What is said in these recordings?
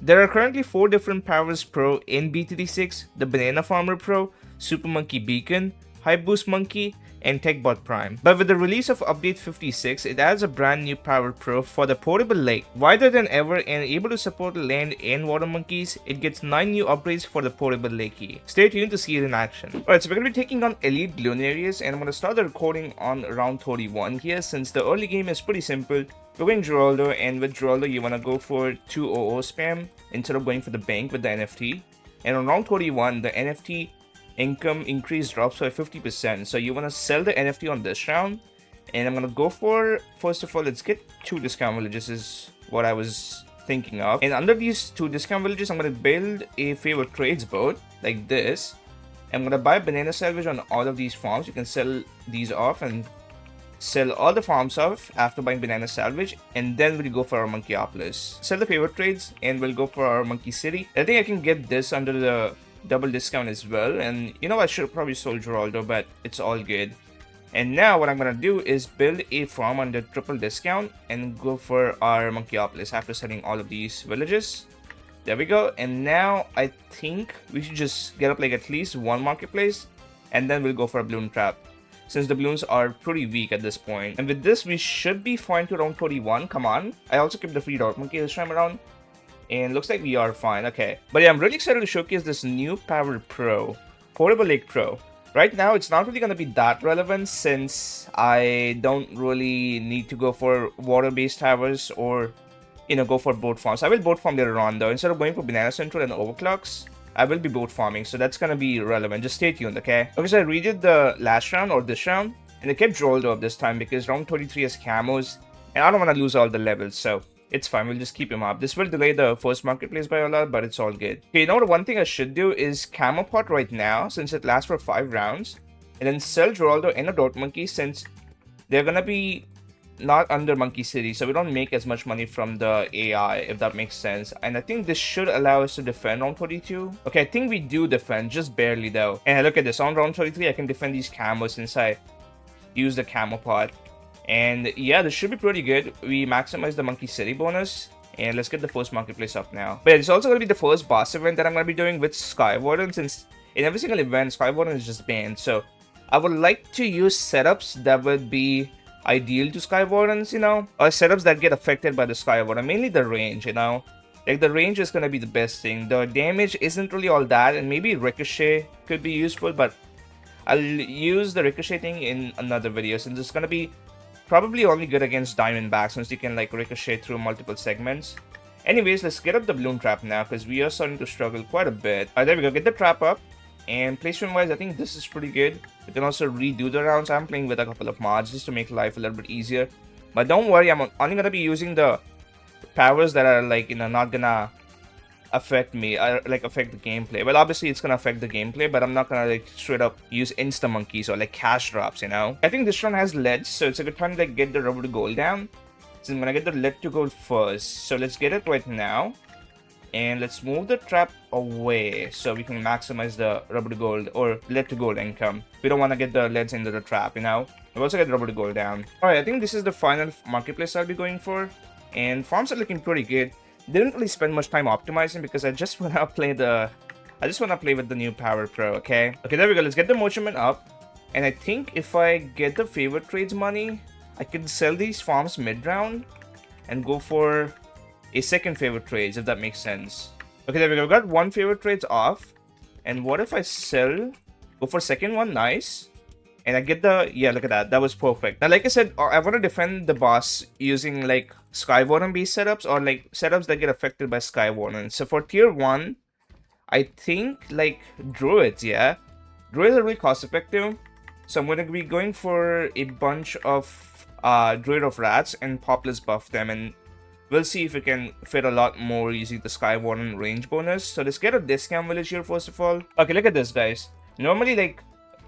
There are currently 4 different powers pro in BTD6, the Banana Farmer Pro, Super Monkey Beacon, High Boost Monkey, and TechBot Prime. But with the release of Update 56, it adds a brand new power pro for the portable lake. Wider than ever and able to support land and water monkeys, it gets 9 new upgrades for the portable lakey. Stay tuned to see it in action. Alright, so we're going to be taking on Elite Lunarius, and I'm going to start the recording on round 31 here since the early game is pretty simple. We're going Geraldo, and with Geraldo you want to go for 200 spam instead of going for the bank with the NFT. And on round 31, the NFT income increase drops by 50%, so you want to sell the NFT on this round. And I'm going to go for, first of all, let's get 2 discount villages is what I was thinking of. And under these 2 discount villages, I'm going to build a favorite trades boat like this. I'm going to buy banana salvage on all of these farms. You can sell these off and sell all the farms off after buying banana salvage, and then we'll go for our Monkeypolis. Sell the favorite trades and we'll go for our monkey city. I think I can get this under the double discount as well, and you know I should have probably sold Geraldo, but it's all good. And now what I'm gonna do is build a farm under triple discount and go for our Monkeypolis after selling all of these villages. There we go. And now I think we should just get up like at least 1 marketplace, and then we'll go for a bloom trap, since the balloons are pretty weak at this point. And with this, we should be fine to round 31. Come on. I also kept the free dot monkey this time around, and looks like we are fine. Okay. But yeah, I'm really excited to showcase this new Power Pro, Portable Lake Pro. Right now, it's not really going to be that relevant since I don't really need to go for water-based towers or, you know, go for boat farms. I will boat farm later on though. Instead of going for Banana Central and Overclocks, I will be boat farming, so that's gonna be relevant. Just stay tuned, okay? Okay, so I redid the last round or this round, and I kept Geraldo up this time because round 23 has camos, and I don't want to lose all the levels, so it's fine. We'll just keep him up. This will delay the first marketplace by a lot, but it's all good. Okay, you know what? One thing I should do is camo pot right now since it lasts for 5 rounds, and then sell Geraldo and a dot monkey since they're gonna be not under Monkey City, so we don't make as much money from the AI, if that makes sense. And I think this should allow us to defend round 22. Okay, I think we do defend, just barely though. And look at this, on round 23, I can defend these camos since I use the camo pot. And yeah, this should be pretty good. We maximize the Monkey City bonus. And let's get the first marketplace up now. But yeah, it's also going to be the first boss event that I'm going to be doing with Sky Warden, since in every single event, Sky Warden is just banned. So I would like to use setups that would be ideal to Sky Wardens, you know, or setups that get affected by the Sky Warden, mainly the range, you know. Like the range is gonna be the best thing. The damage isn't really all that, and maybe Ricochet could be useful, but I'll use the Ricochet thing in another video since it's gonna be probably only good against Diamondback since you can like Ricochet through multiple segments. Anyways, let's get up the Bloom Trap now because we are starting to struggle quite a bit. There we go, get the trap up. And placement wise, I think this is pretty good. You can also redo the rounds. I'm playing with a couple of mods just to make life a little bit easier. But don't worry, I'm only gonna be using the powers that are like, you know, not gonna affect me, like affect the gameplay. Well, obviously it's gonna affect the gameplay, but I'm not gonna like straight up use insta monkeys or like cash drops, you know. I think this round has lead, so it's a good time to like get the rubber to gold down. So I'm gonna get the lead to gold first. So let's get it right now. And let's move the trap away so we can maximize the rubber to gold or lead to gold income. We don't want to get the leads into the trap, you know. We also get rubber to gold down. Alright, I think this is the final marketplace I'll be going for. And farms are looking pretty good. Didn't really spend much time optimizing because I just want to play with the new Power Pro, okay? Okay, there we go. Let's get the Mochaman up. And I think if I get the favorite trades money, I can sell these farms mid-round and go for a second favorite trades, if that makes sense. Okay, there we go. We got 1 favorite trades off. And what if I sell, go for second one, nice. And I get the, yeah, look at that. That was perfect. Now, like I said, I want to defend the boss using like Sky Warden based setups or like setups that get affected by Sky Warden. So for tier 1, I think like Druids, yeah. Druids are really cost effective. So I'm going to be going for a bunch of Druid of Rats and Populous buff them, and we'll see if we can fit a lot more using the Sky Warden range bonus. So let's get a discount village here first of all. Okay, look at this, guys. Normally like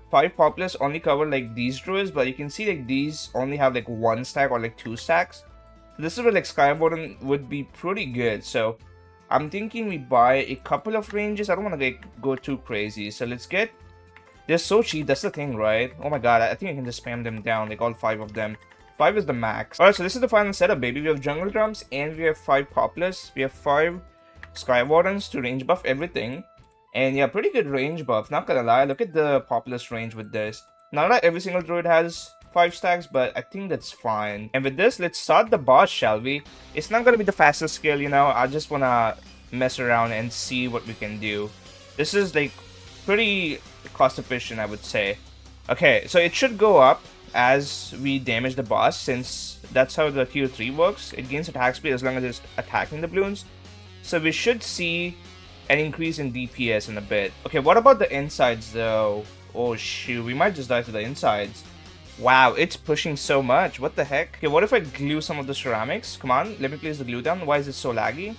5 Populous only cover like these Druids, but you can see like these only have like 1 stack or like 2 stacks. So this is where like Sky Warden would be pretty good. So I'm thinking we buy a couple of ranges. I don't want to like go too crazy. So let's get, they're so cheap, that's the thing, right? Oh my god, I think I can just spam them down, like all 5 of them. 5 is the max. Alright, so this is the final setup, baby. We have Jungle Drums and we have 5 Populous. We have 5 Sky Wardens to range buff everything. And yeah, pretty good range buff, not gonna lie. Look at the populous range with this. Now, not every single druid has 5 stacks, but I think that's fine. And with this, let's start the boss, shall we? It's not gonna be the fastest skill, you know. I just wanna mess around and see what we can do. This is like pretty cost efficient, I would say. Okay, so it should go up as we damage the boss, since that's how the tier 3 works. It gains attack speed as long as it's attacking the balloons. So we should see an increase in DPS in a bit. Okay, what about the insides though? Oh shoot, we might just die to the insides. Wow, it's pushing so much. What the heck? Okay, what if I glue some of the ceramics? Come on, let me place the glue down. Why is it so laggy?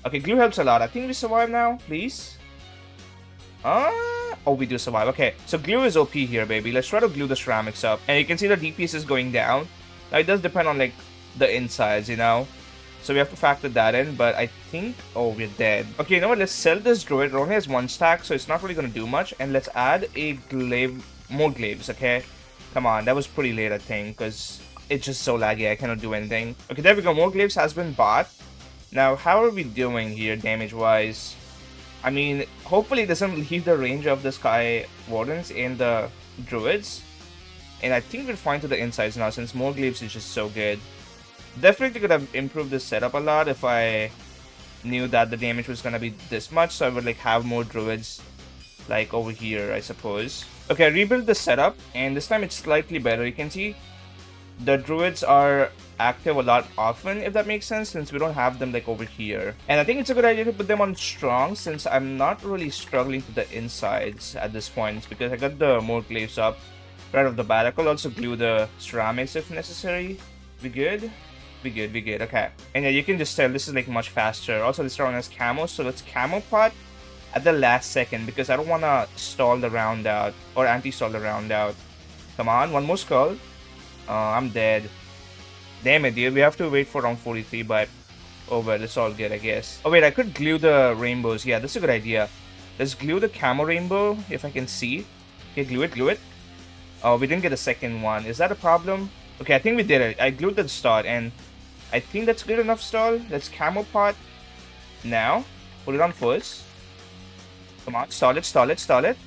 Okay, glue helps a lot. I think we survive now, please. Oh, we do survive. Okay, so glue is OP here, baby. Let's try to glue the ceramics up. And you can see the DPS is going down. Now, it does depend on, like, the insides, you know? So we have to factor that in, but I think... Oh, we're dead. Okay, you know what? Let's sell this druid. It only has 1 stack, so it's not really going to do much. And let's add a glaive... More glaives, okay? Come on, that was pretty late, I think, because it's just so laggy. I cannot do anything. Okay, there we go. More glaives has been bought. Now, how are we doing here, damage-wise? I mean, hopefully it doesn't leave the range of the Sky Wardens and the Druids. And I think we're fine to the insides now, since more glaives is just so good. Definitely could have improved this setup a lot if I knew that the damage was gonna be this much, so I would like have more Druids like over here, I suppose. Okay, I rebuilt the setup, and this time it's slightly better. You can see the Druids are active a lot often, if that makes sense, since we don't have them like over here. And I think it's a good idea to put them on strong, since I'm not really struggling to the insides at this point, because I got the more glaives up right off the bat. I could also glue the ceramics if necessary. We good? We good, okay. And yeah, you can just tell this is like much faster. Also, this round has camo, so let's camo pot at the last second, because I don't want to stall the round out, or anti-stall the round out. Come on, one more skull. I'm dead. Damn it, dude. We have to wait for round 43, but oh well, it's all good, I guess. Oh wait, I could glue the rainbows. Yeah, that's a good idea. Let's glue the camo rainbow, if I can see. Okay, glue it. Oh, we didn't get a second one. Is that a problem? Okay, I think we did it. I glued the start, and I think that's good enough stall. Let's camo pot now. Put it on first. Come on, stall it.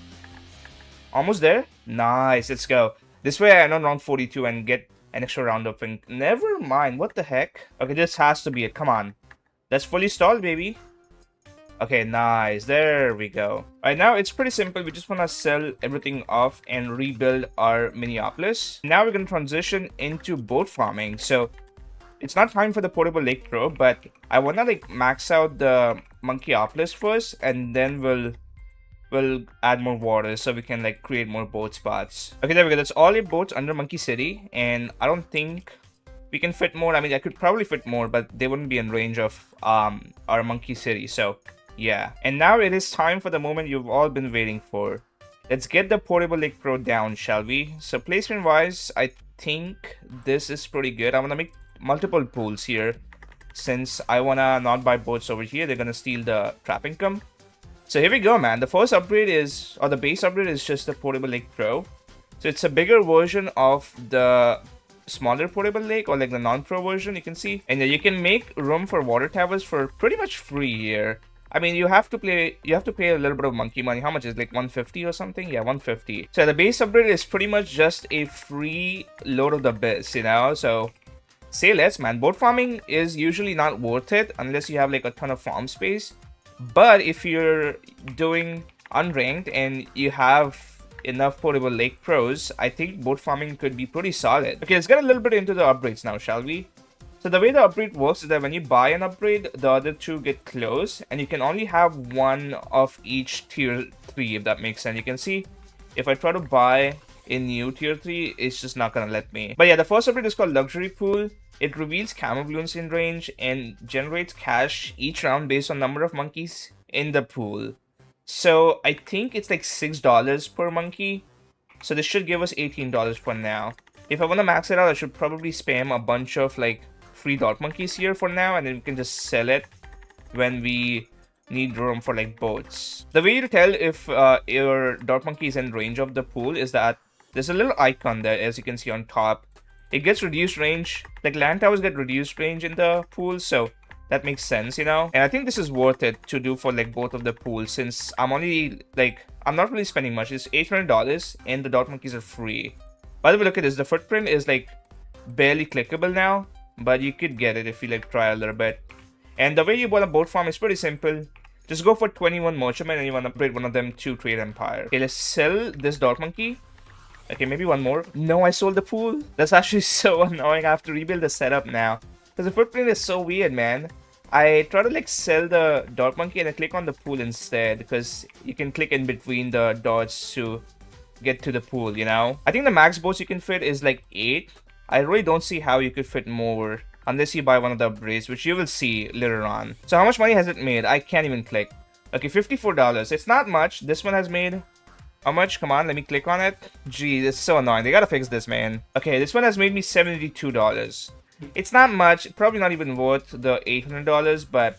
Almost there. Nice, let's go. This way I end on round 42 and get an extra round of ink. Never mind, what the heck? Okay, this has to be it. Come on. Let's fully stall, baby. Okay, nice. There we go. Alright, now it's pretty simple. We just want to sell everything off and rebuild our Minneapolis. Now we're going to transition into boat farming. So, it's not time for the Portable Lake Pro, but I want to like max out the Monkeyopolis first, and then we'll add more water so we can like create more boat spots. Okay, there we go. That's all your boats under Monkey City, and I don't think we can fit more. I mean, I could probably fit more, but they wouldn't be in range of our Monkey City. So yeah, and now it is time for the moment you've all been waiting for. Let's get the Portable Lake Pro down, shall we? So placement wise, I think this is pretty good. I'm gonna make multiple pools here, since I wanna not buy boats over here. They're gonna steal the trap income. So here we go, man. The first upgrade is, or the base upgrade is just the Portable Lake Pro. So it's a bigger version of the smaller Portable Lake, or like the non-pro version, you can see. And you can make room for water towers for pretty much free here. I mean, you have to pay a little bit of monkey money. How much is it, like 150 or something? Yeah, 150. So the base upgrade is pretty much just a free load of the bits, you know? So say less, man. Boat farming is usually not worth it unless you have like a ton of farm space. But if you're doing unranked and you have enough Portable Lake Pros, I think boat farming could be pretty solid. Okay, let's get a little bit into the upgrades now, shall we? So the way the upgrade works is that when you buy an upgrade, the other two get closed, and you can only have one of each tier 3, if that makes sense. You can see if I try to buy a new tier 3, it's just not gonna let me. But yeah, the first upgrade is called Luxury Pool. It reveals camo balloons in range and generates cash each round based on number of monkeys in the pool. So I think it's like $6 per monkey. So this should give us $18 for now. If I want to max it out, I should probably spam a bunch of like free dot monkeys here for now, and then we can just sell it when we need room for like boats. The way to tell if your dot monkey is in range of the pool is that there's a little icon there, as you can see on top. It gets reduced range, like land towers get reduced range in the pool, so That makes sense, you know? And I think this is worth it to do for like both of the pools, since I'm only like, I'm not really spending much. It's $800 and the dot monkeys are free. By the way, look at this. The footprint is like barely clickable now, but you could get it if you like try a little bit. And the way you build a boat farm is pretty simple. Just go for 21 merchantmen and you want to upgrade one of them to Trade Empire. Okay, let's sell this dot monkey. Okay, maybe one more. No, I sold the pool. That's actually so annoying. I have to rebuild the setup now. Because the footprint is so weird, man. I try to like sell the dot monkey and I click on the pool instead. Because you can click in between the dots to get to the pool, you know? I think the max boats you can fit is like 8. I really don't see how you could fit more. Unless you buy one of the upgrades, which you will see later on. So how much money has it made? I can't even click. Okay, $54. It's not much. This one has made... How much? Come on, let me click on it. Gee, it's so annoying. They gotta fix this, man. Okay, this one has made me $72. It's not much. Probably not even worth the $800, but...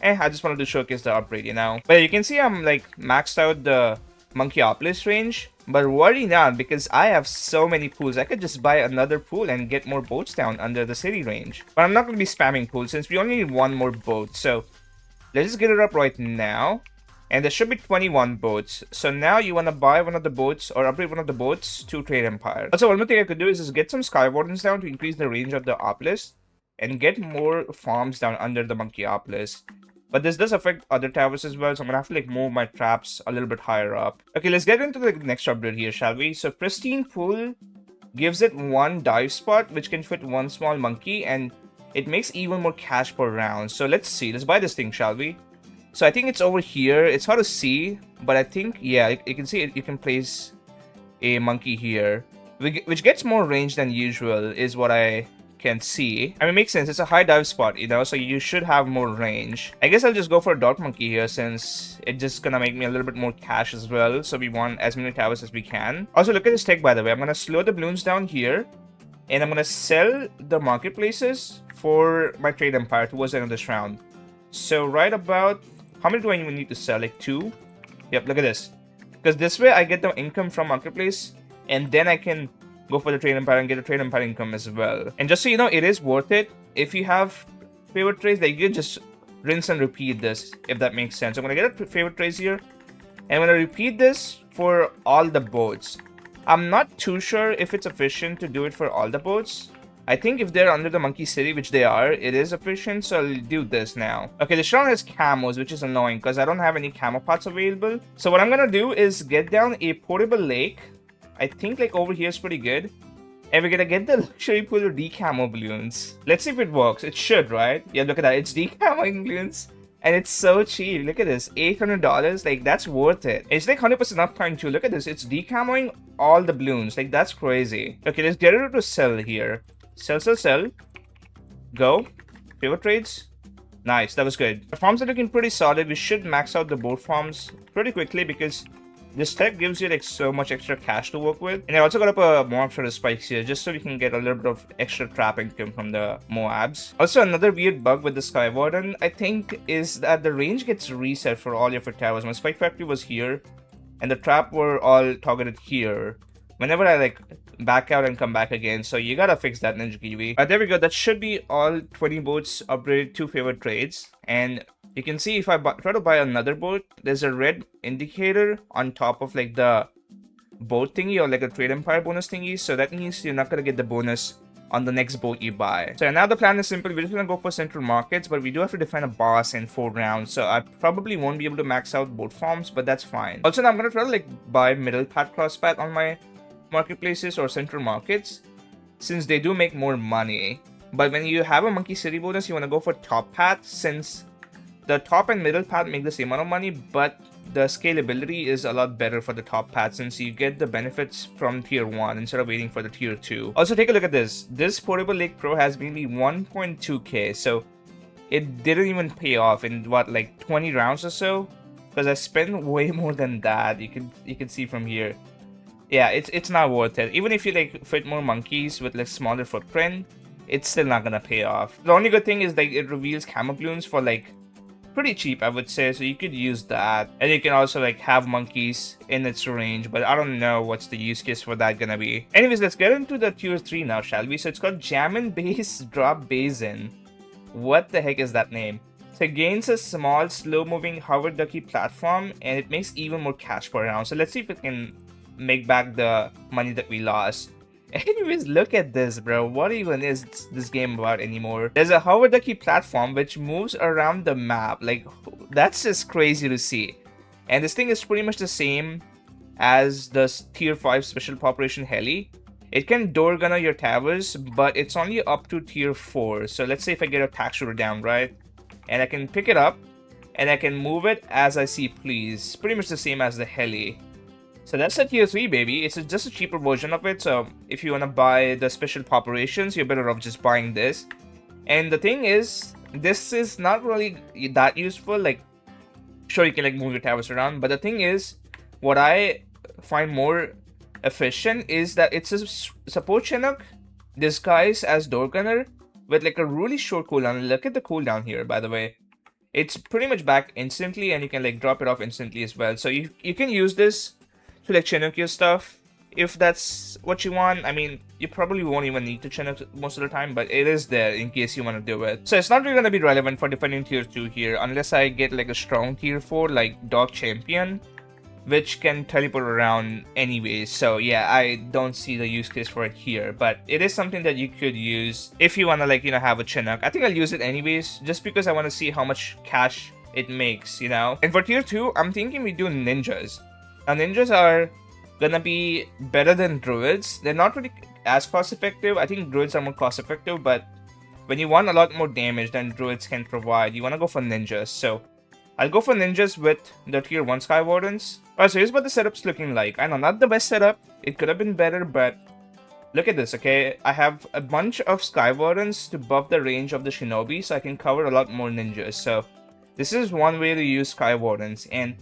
I just wanted to showcase the upgrade, you know? But you can see I'm, like, maxed out the Monkey-Opolis range. But worry not, because I have so many pools. I could just buy another pool and get more boats down under the city range. But I'm not going to be spamming pools since we only need one more boat. So let's just get it up right now. And there should be 21 boats. So now you want to buy one of the boats or upgrade one of the boats to Trade Empire. Also, one more thing I could do is just get some Sky Wardens down to increase the range of the Opolis. And get more farms down under the Monkey-Opolis. But this does affect other towers as well, so I'm gonna have to like move my traps a little bit higher up. Okay, let's get into the next upgrade here, shall we? So Pristine Pool gives it 1 dive spot, which can fit 1 small monkey, and it makes even more cash per round. So let's see, let's buy this thing, shall we? So I think it's over here. It's hard to see, but I think, yeah, you can see it. You can place a monkey here, which gets more range than usual, is what I can see. I mean, it makes sense. It's a high dive spot, you know, so you should have more range. I guess I'll just go for a dot monkey here since it's just gonna make me a little bit more cash as well. So we want as many towers as we can. Also, look at this tech, by the way. I'm gonna slow the balloons down here and I'm gonna sell the marketplaces for my Trade Empire towards the end of this round. So right about, how many do I even need to sell? Like 2? Yep, look at this. Because this way I get the income from marketplace and then I can go for the Trade Empire and get a Trade Empire income as well. And just so you know, it is worth it. If you have favorite trades, like you can just rinse and repeat this, if that makes sense. I'm gonna get a favorite trades here, and I'm gonna repeat this for all the boats. I'm not too sure if it's efficient to do it for all the boats. I think if they're under the Monkey City, which they are, it is efficient, so I'll do this now. Okay, the round has camos, which is annoying because I don't have any camo pots available. So what I'm gonna do is get down a portable lake. I think like over here is pretty good. And we're gonna get the luxury pool of decamo balloons. Let's see if it works. It should, right? Yeah, look at that. It's decamoing balloons. And it's so cheap. Look at this. $800. Like, that's worth it. It's like 100% uptime too. Look at this. It's decamoing all the balloons. Like, that's crazy. Okay, let's get it to sell here. Sell, sell, sell. Go. Favorite trades. Nice. That was good. The farms are looking pretty solid. We should max out the boat farms pretty quickly because this tech gives you like so much extra cash to work with. And I also got up a Moab Shredder spikes here just so we can get a little bit of extra trap income from the Moabs. Also, another weird bug with the Sky Warden, I think, is that the range gets reset for all your towers. My Spike Factory was here and the trap were all targeted here whenever I like back out and come back again. So you gotta fix that, Ninja Kiwi. There we go. That should be all 20 boats upgraded to favorite trades. And you can see if I try to buy another boat, there's a red indicator on top of like the boat thingy or like a Trade Empire bonus thingy. So that means you're not going to get the bonus on the next boat you buy. So now the plan is simple. We're just going to go for central markets, but we do have to define a boss in 4 rounds. So I probably won't be able to max out boat farms, but that's fine. Also, now I'm going to try to like buy middle path cross path on my marketplaces or central markets since they do make more money. But when you have a Monkey City bonus, you want to go for top path since the top and middle path make the same amount of money, but the scalability is a lot better for the top path since you get the benefits from tier 1 instead of waiting for the tier 2. Also, take a look at this. This Portable Lake Pro has maybe 1.2k, so it didn't even pay off in what, like 20 rounds or so? Because I spent way more than that. You can see from here. Yeah, it's not worth it. Even if you like fit more monkeys with like smaller footprint, it's still not gonna pay off. The only good thing is like it reveals camo balloons for like pretty cheap, I would say, so you could use that. And you can also like have monkeys in its range, but I don't know what's the use case for that gonna be. Anyways, let's get into the tier 3 now, shall we? So it's called Jammin' Base Drop Basin. What the heck is that name? So it gains a small, slow-moving hover ducky platform, and it makes even more cash per round. So let's see if it can make back the money that we lost. Anyways, look at this, bro. What even is this game about anymore? There's a hover ducky platform which moves around the map. Like, that's just crazy to see. And this thing is pretty much the same as the tier 5 special population heli. It can door gunner your towers, but it's only up to tier 4. So let's say if I get a tack shooter down, right? And I can pick it up, and I can move it as I see please. Pretty much the same as the heli. So that's a tier 3, baby. It's just a cheaper version of it. So if you want to buy the special populations, you're better off just buying this. And the thing is, this is not really that useful. Like, sure, you can like move your towers around, but the thing is, what I find more efficient is that it's a support Chinook disguised as door gunner with like a really short cooldown. Look at the cooldown here, by the way. It's pretty much back instantly, and you can like drop it off instantly as well. So you can use this to like Chinook your stuff if that's what you want. I mean, you probably won't even need to Chinook most of the time, but it is there in case you want to do it. So it's not really going to be relevant for defending tier 2 here unless I get like a strong tier 4 like Dog Champion, which can teleport around anyways. So yeah, I don't see the use case for it here, but it is something that you could use if you want to like, you know, have a Chinook. I think I'll use it anyways, just because I want to see how much cash it makes, you know. And for tier 2, I'm thinking we do ninjas. Now ninjas are gonna be better than druids. They're not really as cost effective. I think druids are more cost effective, but when you want a lot more damage than druids can provide, you want to go for ninjas. So I'll go for ninjas with the tier 1 Sky Wardens. Alright, so here's what the setup's looking like. I know, not the best setup. It could have been better, but look at this, okay? I have a bunch of Sky Wardens to buff the range of the Shinobi, so I can cover a lot more ninjas. So this is one way to use Sky Wardens, and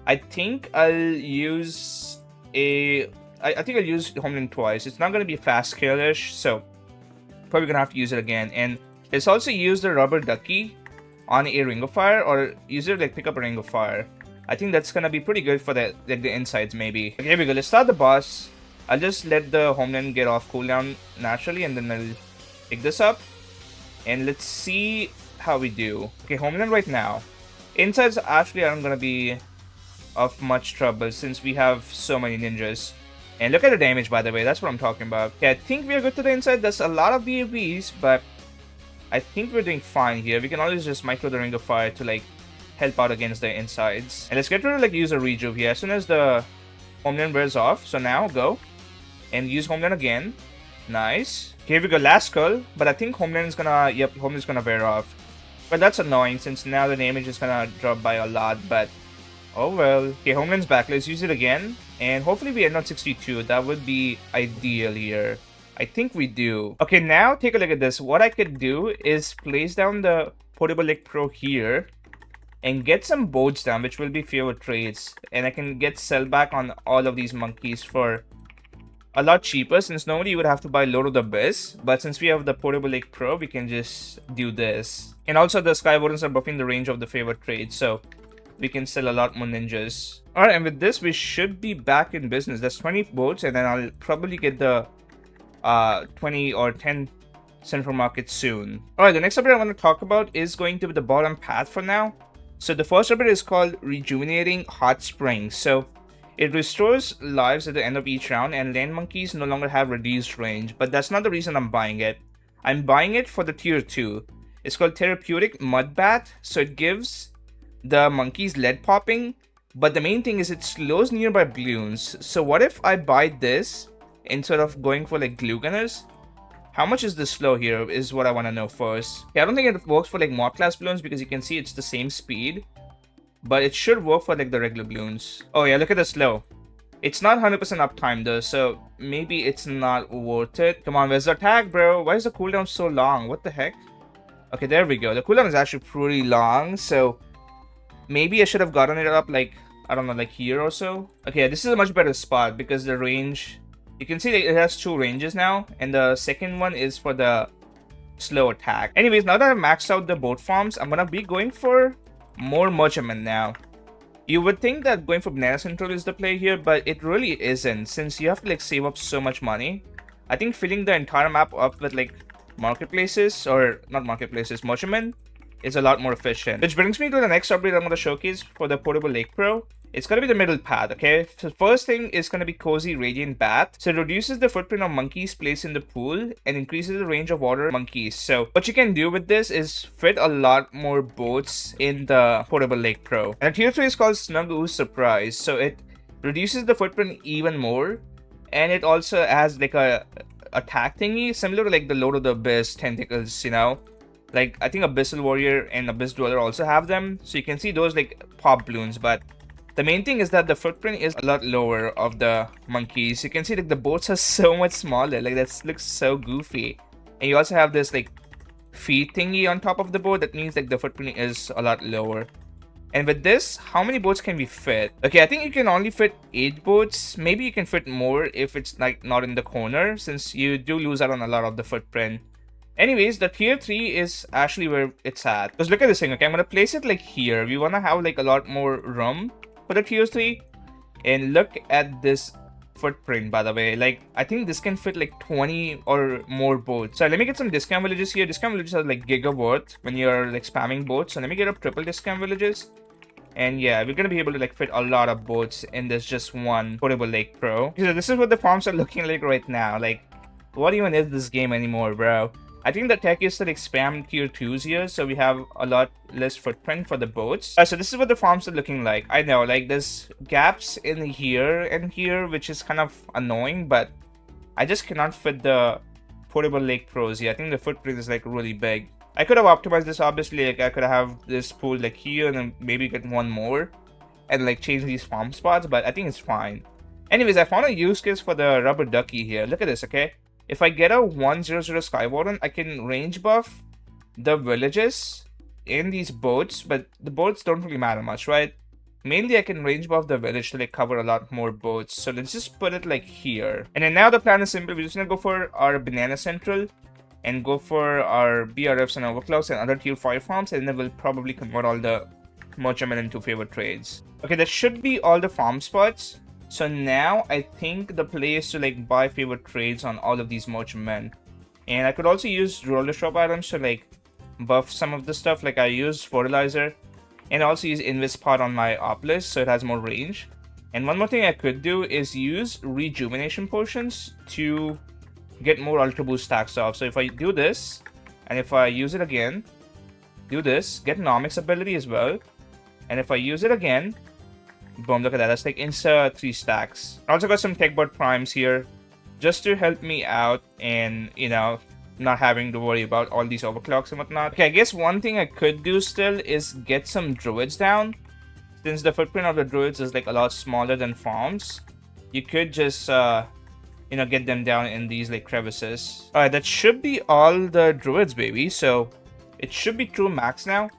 I think I'll use I think I'll use Homeland twice. It's not going to be fast scale-ish, so probably going to have to use it again. And let's also use the Rubber Ducky on a Ring of Fire, or use it like pick up a Ring of Fire. I think that's gonna be pretty good for the like the insides maybe. Okay, here we go. Let's start the boss. I'll just let the Homeland get off cooldown naturally, and then I'll pick this up. And let's see how we do. Okay, Homeland right now. Insides actually aren't gonna be of much trouble since we have so many ninjas. And look at the damage, by the way. That's what I'm talking about. Okay, I think we are good to the inside. That's a lot of BABs, but I think we're doing fine here. We can always just micro the Ring of Fire to like help out against the insides. And let's get rid of like use a rejuve here as soon as the Homeland wears off. So now go and use Homeland again. Nice. Okay, here we go, last skull. But I think Homeland is gonna, yep, Homeland is gonna wear off. But that's annoying since now the damage is gonna drop by a lot, but oh well. Okay, Homeland's back. Let's use it again. And hopefully we end on 62. That would be ideal here. I think we do. Okay, now take a look at this. What I could do is place down the Portable Lake Pro here and get some boats down, which will be favorite trades. And I can get sell back on all of these monkeys for a lot cheaper, since normally you would have to buy Lord of the Abyss. But since we have the Portable Lake Pro, we can just do this. And also the Sky Wardens are buffing the range of the favorite trades, so we can sell a lot more ninjas. Alright, and with this, we should be back in business. That's 20 boats, and then I'll probably get the 20 or 10 central markets soon. Alright, the next update I want to talk about is going to be the bottom path for now. So the first update is called Rejuvenating Hot Springs. So it restores lives at the end of each round, and land monkeys no longer have reduced range. But that's not the reason I'm buying it. I'm buying it for the tier 2. It's called Therapeutic Mud Bath. So it gives the monkeys lead popping, but the main thing is it slows nearby balloons. So what if I buy this instead of going for like glue gunners? How much is the slow here is what I want to know first. Okay, I don't think it works for like mod class balloons because you can see it's the same speed, but it should work for like the regular balloons. Oh yeah, look at the slow. It's not 100% uptime though, so maybe it's not worth it. Come on, where's the tag, bro? Why is the cooldown so long? What the heck? Okay, there we go. The cooldown is actually pretty long, so maybe I should have gotten it up like, I don't know, like here or so. Okay, this is a much better spot because the range, you can see that it has 2 ranges now, and the second one is for the slow attack. Anyways, now that I've maxed out the boat farms, I'm gonna be going for more merchantmen now. You would think that going for Banana Central is the play here, but it really isn't, since you have to like save up so much money. I think filling the entire map up with like marketplaces, or not marketplaces, merchantmen, is a lot more efficient. Which brings me to the next upgrade I'm going to showcase for the Portable Lake Pro. It's going to be the middle path, okay? So first thing is going to be Cozy Radiant Bath. So it reduces the footprint of monkeys placed in the pool and increases the range of water monkeys. So what you can do with this is fit a lot more boats in the Portable Lake Pro. And tier 3 is called Snug Ooze Surprise. So it reduces the footprint even more. And it also has like a attack thingy, similar to like the Lord of the Abyss tentacles, you know? Like, I think Abyssal Warrior and Abyss Dweller also have them. So you can see those like pop balloons, but the main thing is that the footprint is a lot lower of the monkeys. You can see like the boats are so much smaller. Like that looks so goofy. And you also have this like feet thingy on top of the boat. That means like the footprint is a lot lower. And with this, how many boats can we fit? Okay, I think you can only fit 8 boats. Maybe you can fit more if it's like not in the corner, since you do lose out on a lot of the footprint. Anyways, the tier 3 is actually where it's at. Because look at this thing, okay? I'm going to place it like here. We want to have like a lot more room for the tier 3. And look at this footprint, by the way. Like, I think this can fit like 20 or more boats. So let me get some discount villages here. Discount villages are like giga worth when you're like spamming boats. So let me get up triple discount villages. And yeah, we're gonna be able to like fit a lot of boats in this just one Portable Lake Pro. So this is what the farms are looking like right now. Like, what even is this game anymore, bro? I think the tech is to like spam tier 2s here, so we have a lot less footprint for the boats. So this is what the farms are looking like. I know, like there's gaps in here and here, which is kind of annoying, but I just cannot fit the Portable Lake Pros here. I think the footprint is like really big. I could have optimized this, obviously. Like I could have this pool like here and then maybe get one more and like change these farm spots, but I think it's fine. Anyways, I found a use case for the rubber ducky here. Look at this, okay? If I get a 100 Skywarden, I can range buff the villages in these boats, but the boats don't really matter much, right? Mainly I can range buff the village to like cover a lot more boats. So let's just put it like here. And then now the plan is simple. We're just gonna go for our Banana Central and go for our BRFs and Overclocks and other tier 5 farms, and then we'll probably convert all the merchantmen into favorite trades. Okay, that should be all the farm spots. So now I think the play is to like buy favorite trades on all of these merchantmen. And I could also use roller shop items to like buff some of the stuff. Like I use fertilizer and also use Invis on my op list so it has more range. And one more thing I could do is use rejuvenation potions to get more ultra boost stacks off. So if I do this and if I use it again, do this, get Nomics ability as well. And if I use it again, boom, look at that. That's like insta 3 stacks. I also got some TechBot primes here just to help me out and, you know, not having to worry about all these overclocks and whatnot. Okay, I guess one thing I could do still is get some druids down. Since the footprint of the druids is like a lot smaller than farms, you could just, you know, get them down in these like crevices. Alright, that should be all the druids, baby. So it should be true max now.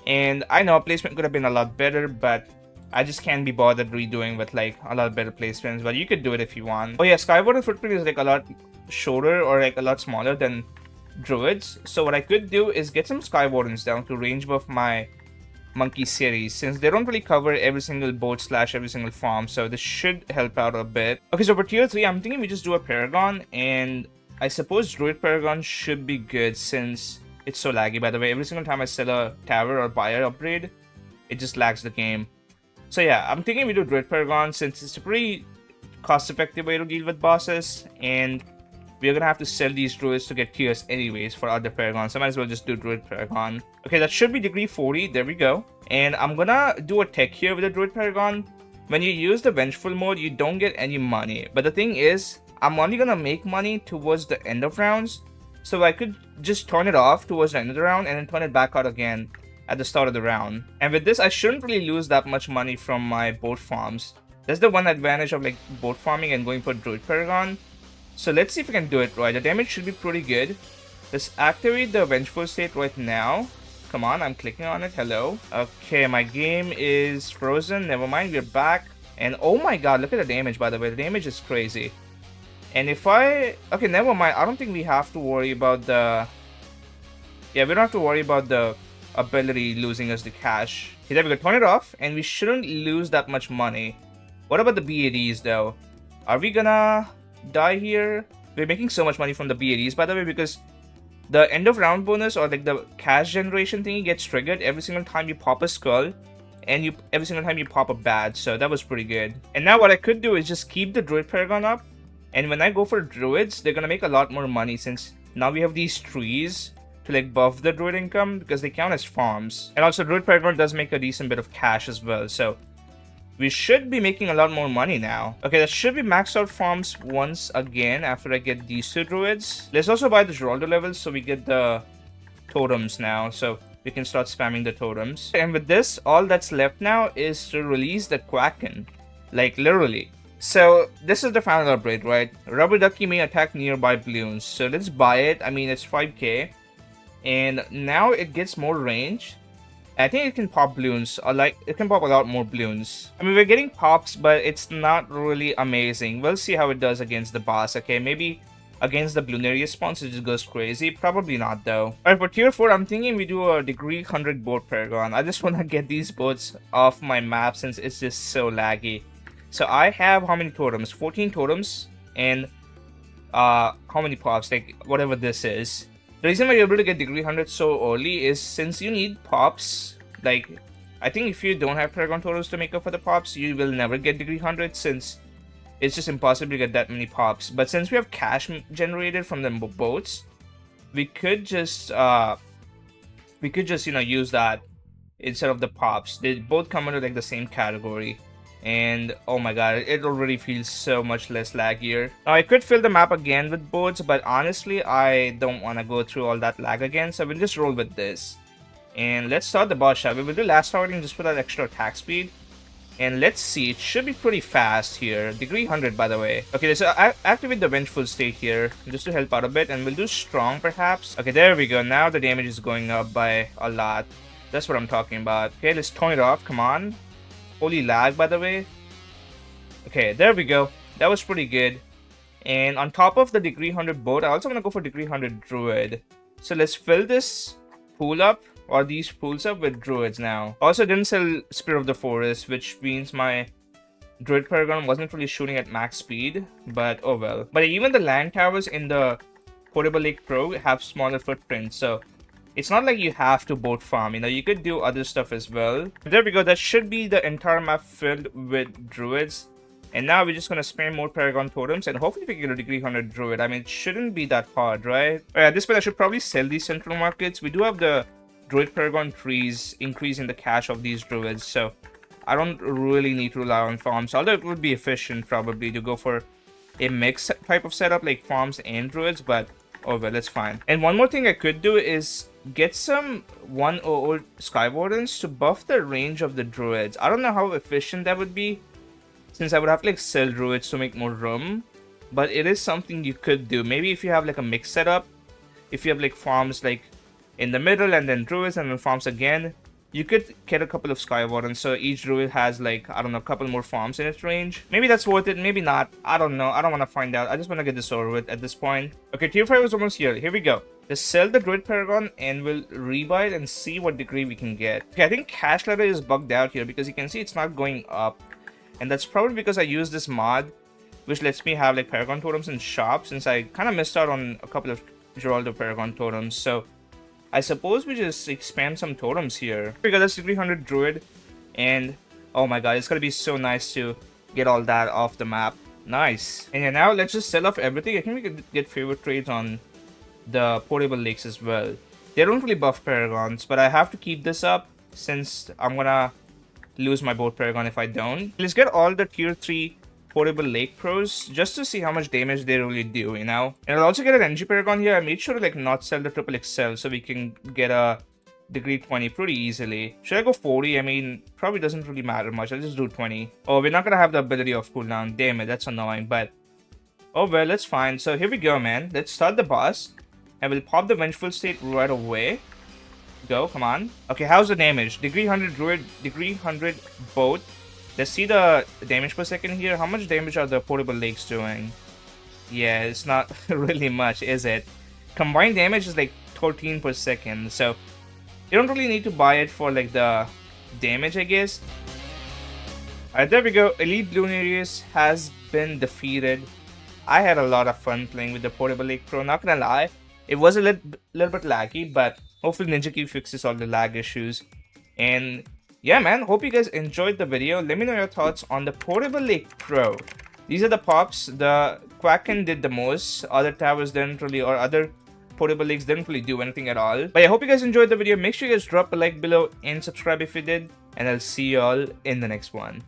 And I know placement could have been a lot better, but I just can't be bothered redoing with like a lot better placements, but you could do it if you want. Oh yeah, Skywarden footprint is like a lot shorter or like a lot smaller than druids. So what I could do is get some Skywardens down to range buff my monkey series, since they don't really cover every single boat / every single farm. So this should help out a bit. Okay, so for tier 3, I'm thinking we just do a Paragon, and I suppose Druid Paragon should be good since it's so laggy. By the way, every single time I sell a tower or buy an upgrade, it just lags the game. So yeah, I'm thinking we do Druid Paragon since it's a pretty cost-effective way to deal with bosses, and we're gonna have to sell these druids to get tiers anyways for other Paragons, so I might as well just do Druid Paragon. Okay, that should be degree 40, there we go. And I'm gonna do a tech here with the Druid Paragon. When you use the Vengeful mode, you don't get any money, but the thing is, I'm only gonna make money towards the end of rounds, so I could just turn it off towards the end of the round and then turn it back out again at the start of the round. And with this, I shouldn't really lose that much money from my boat farms. That's the one advantage of like boat farming and going for Druid Paragon. So let's see if we can do it right. The damage should be pretty good. Let's activate the Vengeful State right now. Come on, I'm clicking on it. Hello. Okay, my game is frozen. Never mind, we're back. And oh my god, look at the damage, by the way. The damage is crazy. And if I... Okay, never mind. I don't think we have to worry about the... Yeah, we don't have to worry about the ability losing us the cash. Okay, there we go. Turn it off, and we shouldn't lose that much money. What about the BADs, though? Are we gonna die here? We're making so much money from the BADs, by the way, because the end of round bonus or like the cash generation thingy gets triggered every single time you pop a skull and every single time you pop a badge, so that was pretty good. And now what I could do is just keep the Druid Paragon up, and when I go for Druids, they're gonna make a lot more money since now we have these trees to like buff the Druid income because they count as farms. And also Druid Paragon does make a decent bit of cash as well, so we should be making a lot more money now. Okay, that should be maxed out farms once again after I get these 2 druids. Let's also buy the Geraldo levels so we get the totems now. So we can start spamming the totems. And with this, all that's left now is to release the Quacken. Like, literally. So this is the final upgrade, right? Rubber Ducky may attack nearby balloons. So let's buy it. I mean, it's 5k. And now it gets more range. I think it can pop balloons, or like it can pop a lot more balloons. I mean, we're getting pops, but it's not really amazing. We'll see how it does against the boss. Okay, maybe against the Lunarius spawns it just goes crazy. Probably not though. Alright, for tier 4, I'm thinking we do a degree 100 boat Paragon. I just want to get these boats off my map since it's just so laggy. So I have how many totems? 14 totems, and how many pops? Like whatever this is. The reason why you're able to get degree 100 so early is since you need pops. Like, I think if you don't have Paragon totals to make up for the pops, you will never get degree 100 since it's just impossible to get that many pops. But since we have cash generated from the boats, we could just you know, use that instead of the pops. They both come under like the same category. And oh my god, it already feels so much less laggier. Now I could fill the map again with boats, but honestly I don't want to go through all that lag again, so we'll just roll with this. And let's start the boss, shall we? We'll do last targeting just for that extra attack speed. And let's see, it should be pretty fast here. Degree 100 by the way. Okay, so I activate the Vengeful State here just to help out a bit, and we'll do strong perhaps. Okay, there we go. Now the damage is going up by a lot. That's what I'm talking about. Okay, let's turn it off. Come on. Holy lag, by the way. Okay, there we go. That was pretty good. And on top of the degree 100 boat, I also want to go for degree 100 druid. So let's fill this pool up, or these pools up, with druids now. Also didn't sell Spear of the Forest, which means my Druid Paragon wasn't really shooting at max speed, but oh well. But even the land towers in the Portable Lake Pro have smaller footprints, so it's not like you have to boat farm, you know, you could do other stuff as well. There we go, that should be the entire map filled with druids. And now we're just gonna spam more Paragon totems and hopefully we can get a degree 100 druid. I mean, it shouldn't be that hard, right? At this point I should probably sell these central markets. We do have the Druid Paragon trees increasing the cash of these druids, so I don't really need to rely on farms, although it would be efficient probably to go for a mix type of setup like farms and druids, but oh well, that's fine. And one more thing I could do is get some 100 Skywardens to buff the range of the druids. I don't know how efficient that would be, since I would have to like sell druids to make more room, but it is something you could do. Maybe if you have like a mix setup, if you have like farms like in the middle and then druids and then farms again, you could get a couple of Skywardens, so each druid has like, I don't know, a couple more farms in its range. Maybe that's worth it, maybe not. I don't know. I don't want to find out. I just want to get this over with at this point. Okay, tier 5 is almost here. Here we go. Let's sell the Druid Paragon and we'll rebuy it and see what degree we can get. Okay, I think cash ladder is bugged out here because you can see it's not going up. And that's probably because I use this mod, which lets me have like Paragon totems in shop, since I kind of missed out on a couple of Geraldo Paragon totems. So I suppose we just expand some totems here. We got this degree 100 druid, and oh my god, it's gonna be so nice to get all that off the map. Nice. And yeah, now let's just sell off everything. I think we could get favorite trades on the Portable Lakes as well. They don't really buff Paragons, but I have to keep this up since I'm gonna lose my boat Paragon if I don't. Let's get all the tier 3 Portable Lake Pros just to see how much damage they really do, you know. And I'll also get an NG Paragon here. I made sure to like not sell the triple XL so we can get a degree 20 pretty easily. Should I go 40? I mean, probably doesn't really matter much. I'll just do 20. Oh, we're not gonna have the ability of cooldown. Damn it, that's annoying, but oh well, that's fine. So here we go, man. Let's start the boss and we'll pop the Vengeful State right away. Go, come on. Okay, how's the damage? Degree 100 druid, degree 100 boat. Let's see the damage per second here. How much damage are the Portable Lakes doing? Yeah, it's not really much, is it? Combined damage is like 13 per second, so you don't really need to buy it for like the damage, I guess. Alright, there we go. Elite Lunarius has been defeated. I had a lot of fun playing with the Portable Lake Pro, not gonna lie. It was a little bit laggy, but hopefully NinjaKey fixes all the lag issues. And yeah, man, hope you guys enjoyed the video. Let me know your thoughts on the Portable Lake Pro. These are the pops. The Quacken did the most. Other towers didn't really, or other portable lakes didn't really do anything at all. But I hope you guys enjoyed the video. Make sure you guys drop a like below and subscribe if you did. And I'll see you all in the next one.